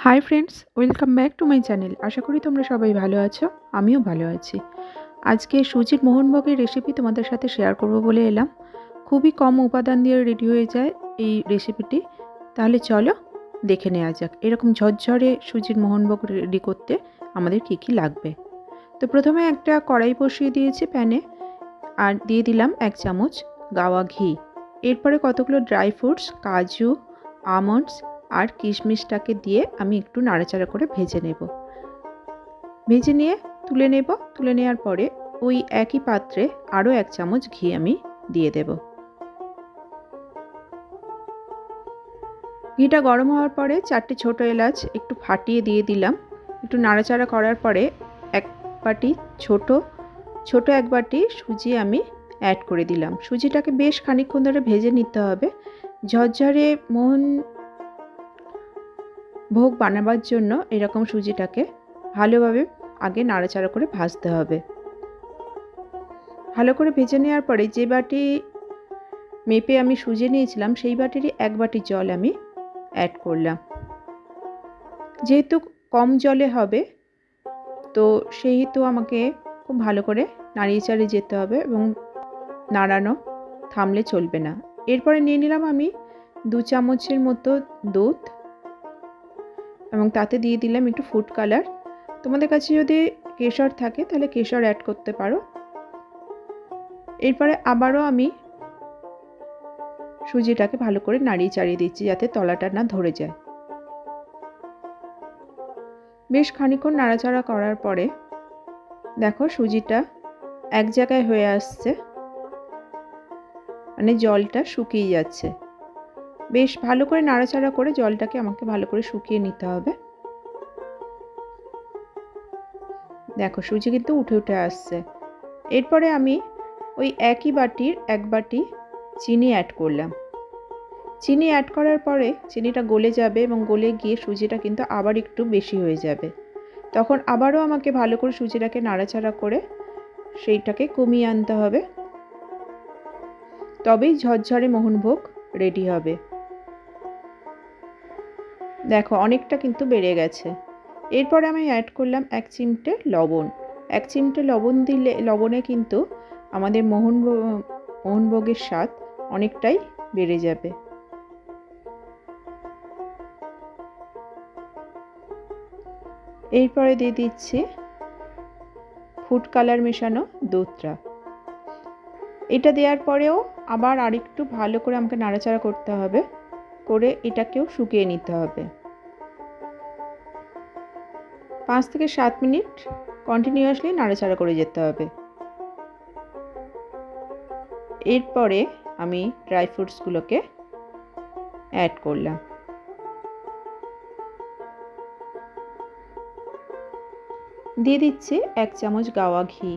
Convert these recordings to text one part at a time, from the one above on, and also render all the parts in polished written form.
High friends, welcome back to my channel. আশা করি তোমরা সবাই ভালো আছো, আমিও ভালো আছি। আজকে সুজির মোহনভোগের রেসিপি তোমাদের সাথে শেয়ার করব বলে এলাম। খুবই কম উপাদান দিয়ে রেডি হয়ে যায় এই রেসিপিটি। তাহলে চলো দেখে নেওয়া যাক এরকম ঝরঝরে সুজির মোহনভোগ রেডি করতে আমাদের কী কী লাগবে। তো প্রথমে একটা কড়াই বসিয়ে দিয়েছি প্যানে, আর দিয়ে দিলাম 1 চামচ গাওয়া ঘি। এরপরে কতগুলো ড্রাই ফ্রুটস, কাজু, আমন্ডস আর কিশমিশটাকে দিয়ে আমি একটু নাড়াচাড়া করে ভেজে নেব। ভেজে নিয়ে তুলে নেওয়ার পরে ওই একই পাত্রে আরও 1 চামচ ঘি আমি দিয়ে দেব। ঘিটা গরম হওয়ার পরে 4টে ছোটো এলাচ একটু ফাটিয়ে দিয়ে দিলাম। একটু নাড়াচাড়া করার পরে ছোট এক বাটি সুজি আমি অ্যাড করে দিলাম। সুজিটাকে বেশ খানিকক্ষণ ধরে ভেজে নিতে হবে। ঝরঝরে মোহন ভোগ বানাবার জন্য এরকম সুজিটাকে ভালোভাবে আগে নাড়াচাড়া করে ভাজতে হবে। ভালো করে ভেজে নেওয়ার পরে যে বাটি মেপে আমি সুজি নিয়েছিলাম সেই বাটিরই 1 বাটি জল আমি অ্যাড করলাম। যেহেতু কম জলে হবে তো সেহেতু আমাকে খুব ভালো করে নাড়িয়ে চাড়িয়ে যেতে হবে এবং নাড়ানো থামলে চলবে না। এরপরে নিয়ে নিলাম আমি 2 চামচের মতো দুধ এবং তাতে দিয়ে দিলাম একটু ফুড কালার। তোমাদের কাছে যদি কেশর থাকে তাহলে কেশর অ্যাড করতে পারো। এরপরে আবারও আমি সুজিটাকে ভালো করে নাড়িয়ে চাড়িয়ে দিচ্ছি যাতে তলাটা না ধরে যায়। বেশ খানিকক্ষণ নাড়াচাড়া করার পরে দেখো সুজিটা এক জায়গায় হয়ে আসছে, মানে জলটা শুকিয়ে যাচ্ছে। বেশ ভালো করে নাড়াচাড়া করে জলটাকে আমাকে ভালো করে শুকিয়ে নিতে হবে। দেখো সুজি কিন্তু উঠে আসছে। এরপরে আমি ওই একই বাটির 1 বাটি চিনি অ্যাড করলাম। চিনি অ্যাড করার পরে চিনিটা গলে যাবে এবং গলে গিয়ে সুজিটা কিন্তু আবার একটু বেশি হয়ে যাবে। তখন আবারও আমাকে ভালো করে সুজিটাকে নাড়াচাড়া করে সেইটাকে কমিয়ে আনতে হবে, তবেই ঝরঝরে মোহনভোগ রেডি হবে। দেখো অনেকটা কিন্তু বেড়ে গেছে। এরপরে আমি অ্যাড করলাম 1 চিমটে লবণ। 1 চিমটে লবণ দিলে লবণে কিন্তু আমাদের মোহনভোগের স্বাদ অনেকটাই বেড়ে যাবে। এরপরে দিয়ে দিচ্ছি ফুড কালার মেশানো দুধটা। এটা দেওয়ার পরেও আবার আরেকটু ভালো করে আমাকে নাড়াচাড়া করতে হবে, করে এটাকেও শুকিয়ে নিতে হবে। 5 থেকে 7 মিনিট কন্টিনিউয়াসলি নাড়াচাড়া করে যেতে হবে। এরপরে আমি ড্রাই ফ্রুটসগুলোকে অ্যাড করলাম। দিয়ে দিচ্ছি 1 চামচ গাওয়া ঘি।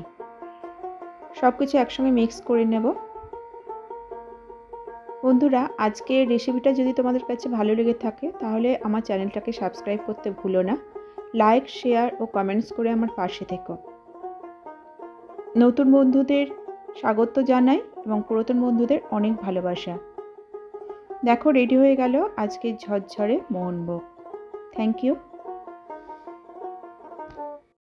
সব কিছু একসঙ্গে মিক্স করে নেব। বন্ধুরা, আজকের রেসিপিটা যদি তোমাদের কাছে ভালো লেগে থাকে তাহলে আমার চ্যানেলটাকে সাবস্ক্রাইব করতে ভুলো না। লাইক, শেয়ার ও কমেন্টস করে আমার পাশে থেকো। নতুন বন্ধুদের স্বাগত জানাই এবং পুরাতন বন্ধুদের অনেক ভালোবাসা। দেখো রেডি হয়ে গেল আজকের ঝরঝরে মোহনভোগ। Thank you.